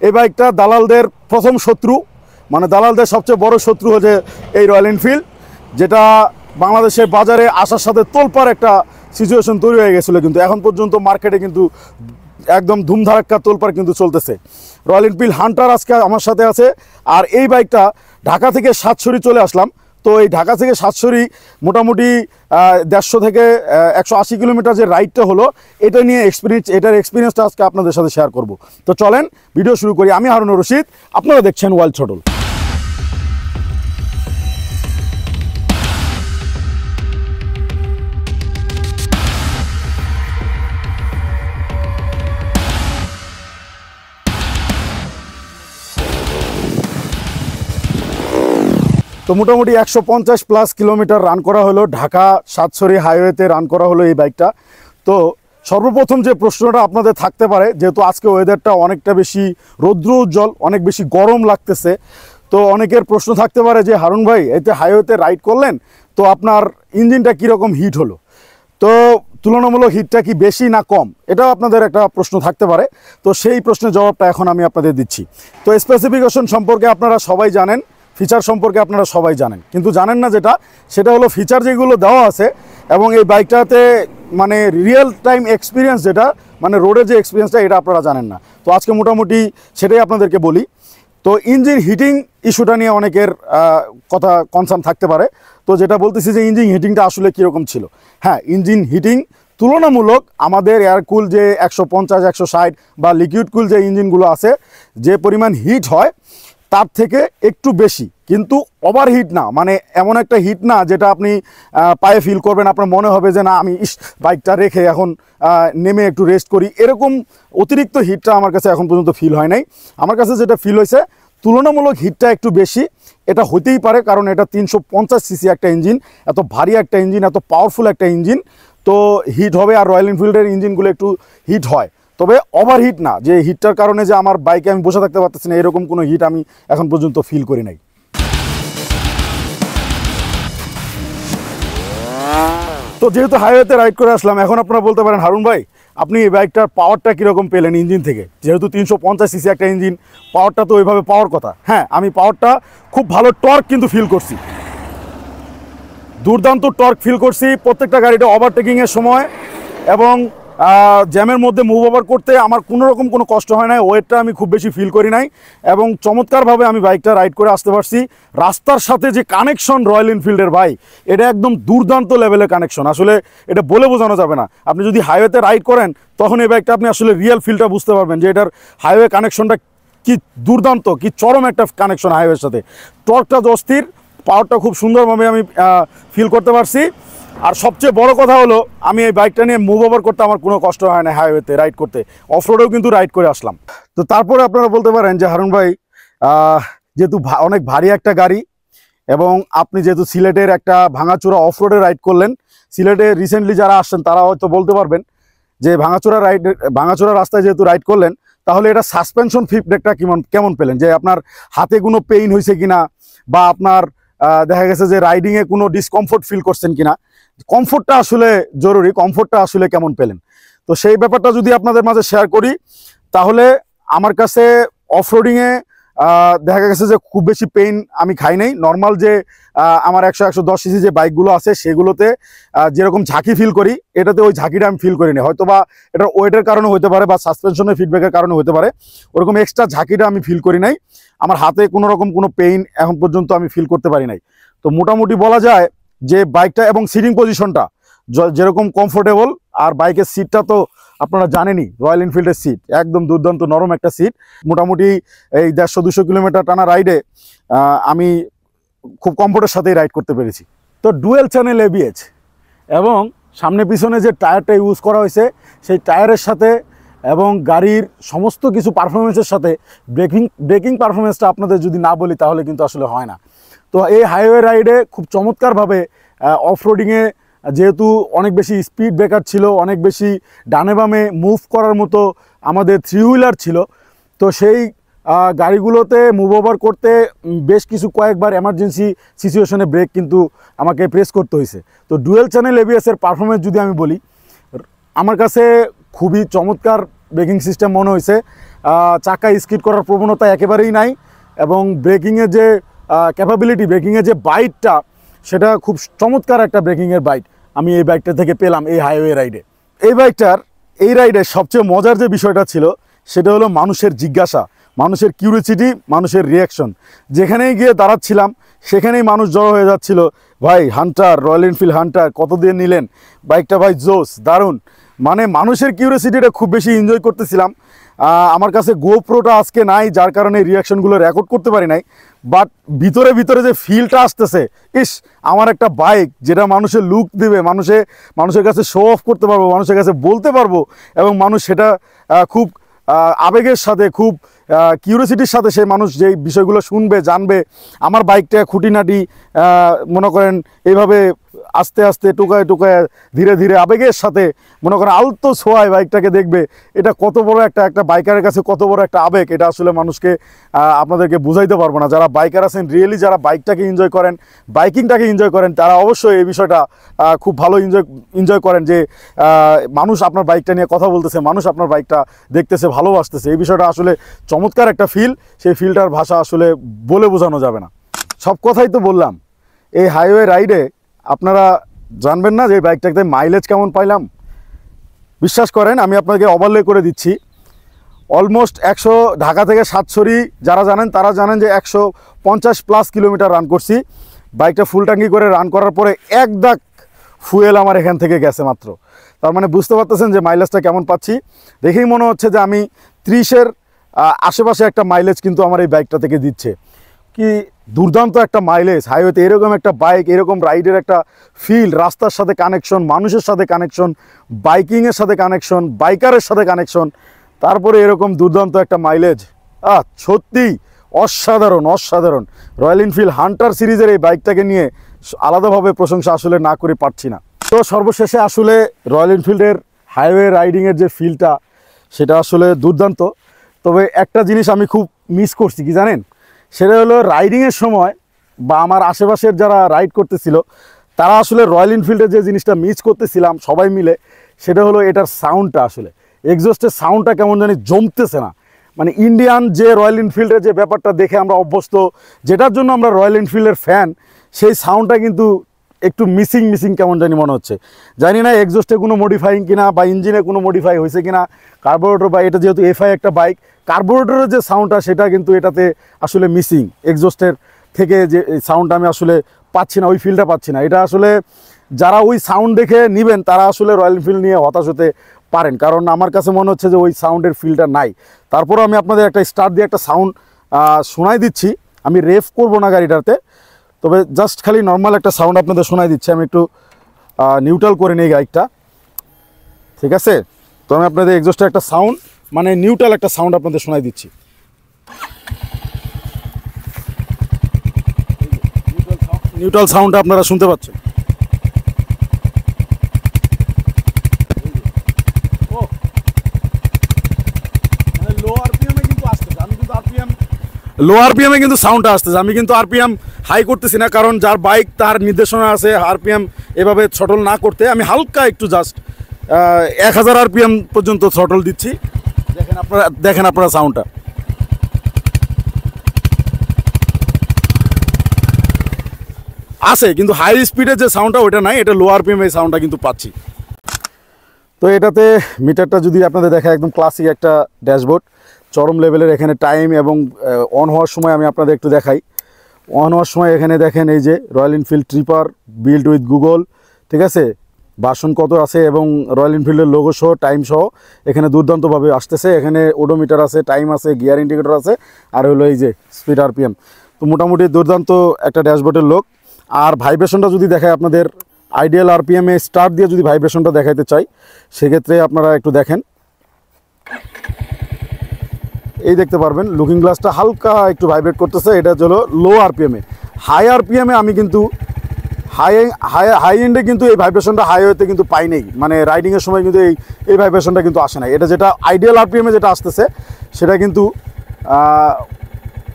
এই বাইকটা দালালদের প্রথম শত্রু, মানে দালালদের সবচেয়ে বড় শত্রু হচ্ছে এই রয়্যাল এনফিল্ড, যেটা বাংলাদেশের বাজারে আসার সাথে তোলপাড় একটা সিচুয়েশন তৈরি হয়ে গেছিলো, কিন্তু এখন পর্যন্ত মার্কেটে কিন্তু একদম ধুমধারাক্কা তোলপাড় কিন্তু চলতেছে। রয়্যাল এনফিল্ড হান্টার আজকে আমার সাথে আছে। আর এই বাইকটা ঢাকা থেকে সাতছড়ি চলে আসলাম। তো এই ঢাকা থেকে সাতছড়ি মোটামুটি 150 থেকে 180 কিলোমিটার যে রাইডটা হলো, এটা নিয়ে এটার এক্সপিরিয়েন্সটা আজকে আপনাদের সাথে শেয়ার করব। তো চলেন ভিডিও শুরু করি। আমি হারুনুর রশিদ, আপনারা দেখছেন ওয়াইল্ড থ্রটল। তো মোটামুটি 150+ কিলোমিটার রান করা হলো, ঢাকা সাতছড়ি হাইওয়েতে রান করা হলো এই বাইকটা। তো সর্বপ্রথম যে প্রশ্নটা আপনাদের থাকতে পারে, যেহেতু আজকে ওয়েদারটা অনেকটা বেশি রৌদ্র উজ্জ্বল, অনেক বেশি গরম লাগতেছে, তো অনেকের প্রশ্ন থাকতে পারে যে হারুন ভাই, এতে হাইওয়েতে রাইড করলেন, তো আপনার ইঞ্জিনটা কীরকম হিট হলো, তো তুলনামূলক হিটটা কি বেশি না কম, এটাও আপনাদের একটা প্রশ্ন থাকতে পারে। তো সেই প্রশ্নের জবাবটা এখন আমি আপনাদের দিচ্ছি। তো স্পেসিফিকেশন সম্পর্কে আপনারা সবাই জানেন, ফিচার সম্পর্কে আপনারা সবাই জানেন, কিন্তু জানেন না সেটা হলো ফিচার যেগুলো দেওয়া আছে এবং এই বাইকটাতে মানে রিয়েল টাইম এক্সপিরিয়েন্স, যেটা মানে রোডে যে এক্সপিরিয়েন্সটা, এটা আপনারা জানেন না। তো আজকে মোটামুটি সেটাই আপনাদেরকে বলি। তো ইঞ্জিন হিটিং ইস্যুটা নিয়ে অনেকের কথা কনসার্ন থাকতে পারে। তো যেটা বলতেছি যে ইঞ্জিন হিটিংটা আসলে কীরকম ছিল। হ্যাঁ, ইঞ্জিন হিটিং তুলনামূলক আমাদের এয়ারকুল যে 150, 160 বা লিকুইড কুল যে ইঞ্জিনগুলো আছে, যে পরিমাণ হিট হয় তার থেকে একটু বেশি, কিন্তু ওভারহিট না, মানে এমন একটা হিট না যেটা আপনি পায়ে ফিল করবেন, আপনার মনে হবে যে না আমি বাইকটা রেখে এখন নেমে একটু রেস্ট করি, এরকম অতিরিক্ত হিটটা আমার কাছে এখন পর্যন্ত ফিল হয় নাই। আমার কাছে যেটা ফিল হয়েছে, তুলনামূলক হিটটা একটু বেশি। এটা হতেই পারে, কারণ এটা 350 সিসি একটা ইঞ্জিন, এত ভারী একটা ইঞ্জিন, এত পাওয়ারফুল একটা ইঞ্জিন, তো হিট হবে। আর রয়্যাল এনফিল্ডের ইঞ্জিনগুলো একটু হিট হয়, তবে ওভারহিট না, যে হিটটার কারণে যে আমার বাইকে আমি বসে থাকতে পারতেছি না, এরকম কোনো হিট আমি এখন পর্যন্ত ফিল করি নাই। তো যেহেতু হাইওয়েতে রাইড করে আসলাম, এখন আপনারা বলতে পারেন হারুন ভাই, আপনি এই বাইকটার পাওয়ারটা কীরকম পেলেন ইঞ্জিন থেকে? যেহেতু 350 সিসি একটা ইঞ্জিন, পাওয়ারটা তো ওইভাবে পাওয়ার কথা। হ্যাঁ, আমি পাওয়ারটা খুব ভালো টর্ক কিন্তু ফিল করছি, দুর্দান্ত টর্ক ফিল করছি প্রত্যেকটা গাড়িটা ওভারটেকিংয়ের সময়, এবং জ্যামের মধ্যে মুভ ওভার করতে আমার কোনো রকম কোনো কষ্ট হয় নাই, ওয়েটটা আমি খুব বেশি ফিল করি নাই, এবং চমৎকারভাবে আমি বাইকটা রাইড করে আসতে পারছি। রাস্তার সাথে যে কানেকশন রয়্যাল এনফিল্ডের ভাই, এটা একদম দুর্দান্ত লেভেলের কানেকশন, আসলে এটা বলে বোঝানো যাবে না। আপনি যদি হাইওয়েতে রাইড করেন, তখন এই বাইকটা আপনি আসলে রিয়েল ফিলটা বুঝতে পারবেন যে এটার হাইওয়ে কানেকশনটা কি দুর্দান্ত, কি চরম একটা কানেকশন হাইওয়ের সাথে। টর্কটা অস্থির, পাওয়ারটা খুব সুন্দরভাবে আমি ফিল করতে পারছি। আর সবচেয়ে বড় কথা হলো, আমি এই বাইকটা নিয়ে মুভ ওভার করতে আমার কোনো কষ্ট হয় না, হাইওয়েতে রাইড করতে, অফরোডেও কিন্তু রাইড করে আসলাম। তো তারপরে আপনারা বলতে পারেন যে হারুন ভাই, যেহেতু অনেক ভারী একটা গাড়ি, এবং আপনি যেহেতু সিলেটের একটা ভাঙাচোরা অফরোডে রাইড করলেন, সিলেটে রিসেন্টলি যারা আসছেন তারা হয়তো বলতে পারবেন যে ভাঙাচোরা রাস্তায় যেহেতু রাইড করলেন, তাহলে এটা সাসপেনশন ফিডব্যাকটা কেমন পেলেন, যে আপনার হাতে কোনো পেইন হয়েছে কিনা, বা আপনার দেখা গেছে যে রাইডিংয়ে কোনো ডিসকমফোর্ট ফিল করছেন কিনা। কমফোর্টটা আসলে জরুরি, কমফোর্টটা আসলে কেমন পেলেন, তো সেই ব্যাপারটা যদি আপনাদের মাঝে শেয়ার করি, তাহলে আমার কাছে অফরোডিংয়ে দেখা গেছে যে খুব বেশি পেইন আমি খাই নাই। নর্মাল যে আমার 100-110 সিসি যে বাইকগুলো আছে, সেগুলোতে যেরকম ঝাঁকি ফিল করি, এটাতে ওই ঝাঁকিটা আমি ফিল করিনি, হয়তো বা এটার ওয়েটের কারণে হতে পারে, বা সাসপেনশনের ফিডব্যাকের কারণে হতে পারে, ওরকম এক্সট্রা ঝাঁকিটা আমি ফিল করি নাই। আমার হাতে কোনো রকম কোনো পেইন এখন পর্যন্ত আমি ফিল করতে পারি নাই। তো মোটামুটি বলা যায় যে বাইকটা এবং সিটিং পজিশনটা যেরকম কমফোর্টেবল, আর বাইকের সিটটা তো আপনারা জানেনই, রয়্যাল এনফিল্ডের সিট একদম দুর্দান্ত নরম একটা সিট। মোটামুটি এই 150-200 কিলোমিটার টানা রাইডে আমি খুব কমফোর্টের সাথেই রাইড করতে পেরেছি। তো ডুয়েল চ্যানেল ABS, এবং সামনে পিছনে যে টায়ারটা ইউজ করা হয়েছে, সেই টায়ারের সাথে এবং গাড়ির সমস্ত কিছু পারফরমেন্সের সাথে ব্রেকিং পারফরমেন্সটা আপনাদের যদি না বলি, তাহলে কিন্তু আসলে হয় না। তো এই হাইওয়ে রাইডে খুব চমৎকারভাবে অফরোডিংয়ে, যেহেতু অনেক বেশি স্পিড ব্রেকার ছিল, অনেক বেশি ডানে বামে মুভ করার মতো আমাদের 3 হুইলার ছিল, তো সেই গাড়িগুলোতে মুভ ওভার করতে বেশ কয়েকবার এমার্জেন্সি সিচুয়েশনে ব্রেক কিন্তু আমাকে প্রেস করতে হয়েছে। তো ডুয়েল চ্যানেল ABS এর পারফরমেন্স যদি আমি বলি, আমার কাছে খুবই চমৎকার ব্রেকিং সিস্টেম মনে হয়েছে। চাকা স্কিড করার প্রবণতা একেবারেই নাই, এবং ব্রেকিংয়ের যে ক্যাপাবিলিটি, ব্রেকিংয়ের যে বাইটটা, সেটা খুব চমৎকার একটা ব্রেকিংয়ের বাইট আমি এই বাইকটা থেকে পেলাম এই হাইওয়ে রাইডে। এই বাইকটার এই রাইডে সবচেয়ে মজার যে বিষয়টা ছিল সেটা হলো মানুষের জিজ্ঞাসা, মানুষের কিউরিওসিটি, মানুষের রিয়াকশন। যেখানেই গিয়ে দাঁড়াচ্ছিলাম সেখানেই মানুষ জড়ো হয়ে যাচ্ছিল, ভাই হান্টার, রয়্যাল এনফিল্ড হান্টার কত দিয়ে নিলেন বাইকটা, ভাই জোস, দারুণ। মানে মানুষের কিউরিওসিটিটা খুব বেশি এনজয় করতেছিলাম। আমার কাছে গোপ্রোটা আজকে নাই, যার কারণে রিয়াকশনগুলো রেকর্ড করতে পারি নাই, বাট ভিতরে ভিতরে যে ফিলটা আসতেছে, ইস, আমার একটা বাইক যেটা মানুষের লুক দেবে, মানুষের কাছে শো অফ করতে পারবো, মানুষের কাছে বলতে পারবো, এবং মানুষ সেটা খুব আবেগের সাথে, খুব কিউরিওসিটির সাথে সেই মানুষ যেই বিষয়গুলো শুনবে, জানবে, আমার বাইকটা খুঁটিনাটি মনে করেন এইভাবে আস্তে আস্তে টোকায় টোকায় ধীরে ধীরে আবেগের সাথে মনে করেন আলতো ছোঁয়ায় বাইকটাকে দেখবে, এটা কত বড় একটা বাইকারের কাছে কত বড় একটা আবেগ, এটা আসলে মানুষকে আপনাদেরকে বুঝাইতে পারবো না। যারা বাইকার আছেন, রিয়েলি যারা বাইকটাকে এনজয় করেন, বাইকিংটাকে এনজয় করেন, তারা অবশ্যই এই বিষয়টা খুব ভালো এনজয় করেন যে মানুষ আপনার বাইকটা নিয়ে কথা বলতেছে, মানুষ আপনার বাইকটা দেখতেছে, ভালোবাসতেছে। এই বিষয়টা আসলে চমৎকার একটা ফিল, সেই ফিলটার ভাষা আসলে বলে বোঝানো যাবে না। সব কথাই তো বললাম, এই হাইওয়ে রাইডে আপনারা জানবেন না যে এই বাইকটাতে মাইলেজ কেমন পাইলাম। বিশ্বাস করেন, আমি আপনাকে ওভারলে করে দিচ্ছি, অলমোস্ট 100, ঢাকা থেকে সাতছড়ি যারা জানেন তারা জানেন যে 150+ কিলোমিটার রান করছি। বাইকটা ফুল ট্যাঙ্কি করে রান করার পরে এক দাগ ফুয়েল আমার এখান থেকে গেছে মাত্র। তার মানে বুঝতে পারতেছেন যে মাইলেজটা কেমন পাচ্ছি। দেখেই মনে হচ্ছে যে আমি 30-এর আশেপাশে একটা মাইলেজ কিন্তু আমার এই বাইকটা থেকে দিচ্ছে। কি দুর্দান্ত একটা মাইলেজ হাইওয়েতে, এরকম একটা বাইক, এরকম রাইডের একটা ফিল, রাস্তার সাথে কানেকশন, মানুষের সাথে কানেকশন, বাইকিংয়ের সাথে কানেকশন, বাইকারের সাথে কানেকশন, তারপরে এরকম দুর্দান্ত একটা মাইলেজ। সত্যি অসাধারণ, অসাধারণ। রয়্যাল এনফিল্ড হান্টার সিরিজের এই বাইকটাকে নিয়ে আলাদাভাবে প্রশংসা আসলে না করে পারছি না। তো সর্বশেষে আসলে রয়্যাল এনফিল্ডের হাইওয়ে রাইডিংয়ের যে ফিলটা, সেটা আসলে দুর্দান্ত। তবে একটা জিনিস আমি খুব মিস করছি, কি জানেন, সেটা হলো রাইডিংয়ের সময় বা আমার আশেপাশের যারা রাইড করতেছিল তারা আসলে রয়্যাল এনফিল্ডের যে জিনিসটা মিস করতেছিলাম সবাই মিলে, সেটা হলো এটার সাউন্ডটা। আসলে এক্সজস্টের সাউন্ডটা কেমন জানি জমতেছে না। মানে ইন্ডিয়ান যে রয়্যাল এনফিল্ডের যে ব্যাপারটা দেখে আমরা অভ্যস্ত, যেটার জন্য আমরা রয়্যাল এনফিল্ডের ফ্যান, সেই সাউন্ডটা কিন্তু একটু মিসিং কেমন জানি মনে হচ্ছে। জানি না এক্সজস্টে কোনো মডিফাইং কিনা বা ইঞ্জিনে কোনো মডিফাই হয়েছে কিনা, কার্বোরেটর, বা এটা যেহেতু এফআই একটা বাইক, কার্বোরেটরের যে সাউন্ডটা সেটা কিন্তু এটাতে আসলে মিসিং। এক্সজস্টের থেকে যে সাউন্ডটা আমি আসলে পাচ্ছি না, ওই ফিলটা পাচ্ছি না। এটা আসলে যারা ওই সাউন্ড দেখে নেবেন তারা আসলে রয়্যাল এনফিল্ড নিয়ে হতাশ হতে পারেন, কারণ আমার কাছে মনে হচ্ছে যে ওই সাউন্ডের ফিলটা নাই। তারপরও আমি আপনাদের একটা স্টার্ট দিয়ে একটা সাউন্ড শোনাই দিচ্ছি। আমি রেফ করব না গাড়িটাতে, তবে জাস্ট খালি নর্মাল একটা সাউন্ড আপনাদের শোনাই দিচ্ছি। আমি একটু নিউট্রাল করে নিই গাড়িটা, ঠিক আছে? তো আমি আপনাদের এক্সজস্টের একটা সাউন্ড, মানে নিউট্রাল একটা সাউন্ড আপনাদের শোনাই দিচ্ছি। নিউট্রাল সাউন্ডটা আপনারা শুনতে পাচ্ছেন। লো আরপিএমে কিন্তু সাউন্ডটা আসতেছে। আমি কিন্তু আরপিএম হাই করতেছি না, কারণ যার বাইক তার নির্দেশনা আছে আরপিএম এভাবে থ্রটল না করতে। আমি হালকা একটু জাস্ট 1000 আরপিএম পর্যন্ত থ্রটল দিচ্ছি। দেখেন আপনারা সাউন্ডটা। আছে কিন্তু হাই স্পিডের যে সাউন্ডটা ওইটা নাই, এটা লো আরপিএম এই সাউন্ডটা কিন্তু পাচ্ছি। তো এটাতে মিটারটা যদি আপনাদের দেখা, একদম ক্লাসিক একটা ড্যাশবোর্ড, চরম লেভেলের। এখানে টাইম এবং অন হওয়ার সময় আমি আপনাদের একটু দেখাই। অন হওয়ার সময় এখানে দেখেন এই যে royal Enfield tipper build with Google, ঠিক আছে, ভার্সন কত আছে এবং রয়্যাল এনফিল্ডের লোগো সহ টাইম সহ এখানে দুর্দান্তভাবে আসতেছে। এখানে ওডোমিটার আছে, টাইম আছে, গিয়ার ইন্ডিকেটর আছে, আর হলো এই যে স্পিড আরপিএম। তো মোটামুটি দুর্দান্ত একটা ড্যাশবোর্ডের লোক। আর ভাইব্রেশনটা যদি দেখায় আপনাদের, আইডিয়াল আরপিএমে স্টার্ট দিয়ে যদি ভাইব্রেশনটা দেখাইতে চাই, সেক্ষেত্রে আপনারা একটু দেখেন, এই দেখতে পারবেন লুকিং গ্লাসটা হালকা একটু ভাইব্রেট করতেছে। এটা হলো লো আরপিএমে। হাই আরপিএমে আমি কিন্তু হাই এন্ডে কিন্তু এই ভাইব্রেশনটা হাইওয়েতে কিন্তু পাই নেই, মানে রাইডিংয়ের সময় কিন্তু এই ভাইব্রেশনটা কিন্তু আসে না। এটা যেটা আইডিয়াল আরপিএমে যেটা আসতেছে সেটা কিন্তু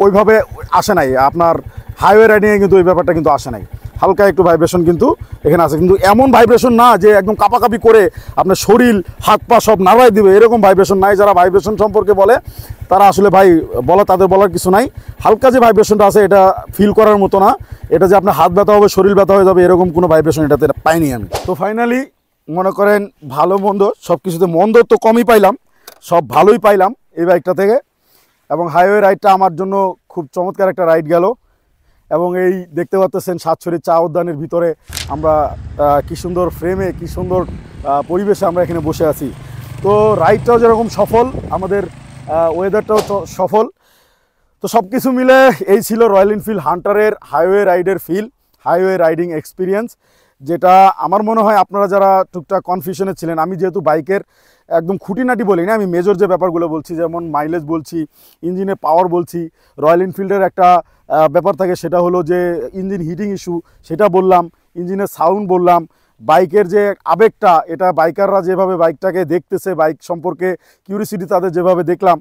ওইভাবে আসে নাই। আপনার হাইওয়ে রাইডিংয়ে কিন্তু ওই ব্যাপারটা কিন্তু আসে নাই। হালকা একটু ভাইব্রেশন কিন্তু এখানে আছে, কিন্তু এমন ভাইব্রেশন না যে একদম কাঁপাকাঁপি করে আপনার শরীর হাত পা সব নাড়াই দিবে, এরকম ভাইব্রেশন নাই। যারা ভাইব্রেশন সম্পর্কে বলে তারা আসলে ভাই তাদের বলার কিছু নাই। হালকা যে ভাইব্রেশনটা আছে এটা ফিল করার মতো না, এটা যে আপনার হাত ব্যথা হবে শরীর ব্যথা হয়ে যাবে এরকম কোনো ভাইব্রেশন এটাতে পাইনি আমি। তো ফাইনালি মনে করেন ভালো মন্দ সব কিছুতে, মন্দ তো কমই পাইলাম, সব ভালোই পাইলাম এই বাইকটা থেকে। এবং হাইওয়ে রাইডটা আমার জন্য খুব চমৎকার একটা রাইড গেল। এবং এই দেখতে পাচ্ছেন সাতছড়ি চা উদ্যানের ভিতরে আমরা কি সুন্দর ফ্রেমে, কি সুন্দর পরিবেশে আমরা এখানে বসে আছি। তো রাইডটাও যেরকম সফল, আমাদের ওয়েদারটাও সফল। তো সব কিছু মিলে এই ছিল রয়্যাল এনফিল্ড হান্টারের হাইওয়ে রাইডের ফিল, হাইওয়ে রাইডিং এক্সপিরিয়েন্স, যেটা আমার মনে হয় আপনারা যারা টুকটাক কনফিউশনে ছিলেন, আমি যেহেতু বাইকের একদম খুঁটিনাটি বলি না, আমি মেজর যে ব্যাপারগুলো বলছি, যেমন মাইলেজ বলছি, ইঞ্জিনের পাওয়ার বলছি, রয়্যাল এনফিল্ডের একটা ব্যাপার থাকে সেটা হলো যে ইঞ্জিন হিটিং ইস্যু, সেটা বললাম, ইঞ্জিনের সাউন্ড বললাম, বাইকের যে আবেগটা, এটা বাইকাররা যেভাবে বাইকটাকে দেখতেছে, বাইক সম্পর্কে কিউরিসিটি তাদের যেভাবে দেখলাম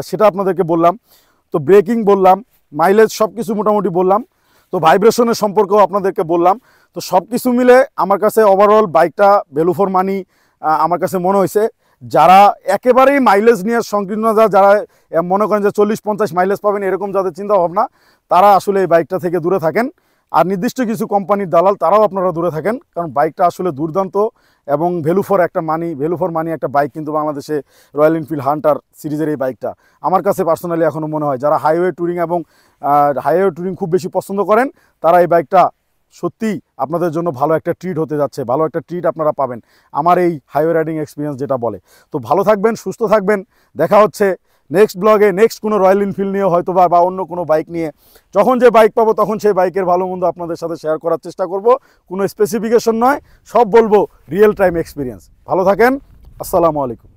সেটা আপনাদেরকে বললাম। তো ব্রেকিং বললাম, মাইলেজ সব কিছু মোটামুটি বললাম। তো ভাইব্রেশনের সম্পর্কেও আপনাদেরকে বললাম। তো সব কিছু মিলে আমার কাছে ওভারঅল বাইকটা ভ্যালু ফর মানি আমার কাছে মনে হয়েছে। যারা একেবারেই মাইলেজ নিয়ে সংকীর্ণ, যারা মনে করেন যে 40-50 মাইলেজ পাবেন এরকম যাদের চিন্তা ভাবনা, তারা আসলে এই বাইকটা থেকে দূরে থাকেন। আর নির্দিষ্ট কিছু কোম্পানির দালাল তারাও আপনারা দূরে থাকেন, কারণ বাইকটা আসলে দুর্দান্ত এবং ভ্যালু ফর মানি একটা বাইক কিন্তু বাংলাদেশে রয়্যাল এনফিল্ড হান্টার সিরিজের এই বাইকটা আমার কাছে পার্সোনালি এখনও মনে হয়, যারা হাইওয়ে ট্যুরিং খুব বেশি পছন্দ করেন তারা এই বাইকটা সত্যি আপনাদের জন্য ভালো একটা ট্রিট হতে যাচ্ছে, ভালো একটা ট্রিট আপনারা পাবেন আমার এই হাইওয়ে রাইডিং এক্সপিরিয়েন্স যেটা বলে। তো ভালো থাকবেন, সুস্থ থাকবেন, দেখা হচ্ছে নেক্সট ব্লগে, নেক্সট কোনো রয়্যাল এনফিল্ড নিয়ে হয়তো বা অন্য কোনো বাইক নিয়ে। যখন যে বাইক পাবো তখন সেই বাইকের ভালো মন্দ আপনাদের সাথে শেয়ার করার চেষ্টা করব। কোনো স্পেসিফিকেশন নয়, সব বলবো রিয়েল টাইম এক্সপিরিয়েন্স। ভালো থাকেন, আসসালামু আলাইকুম।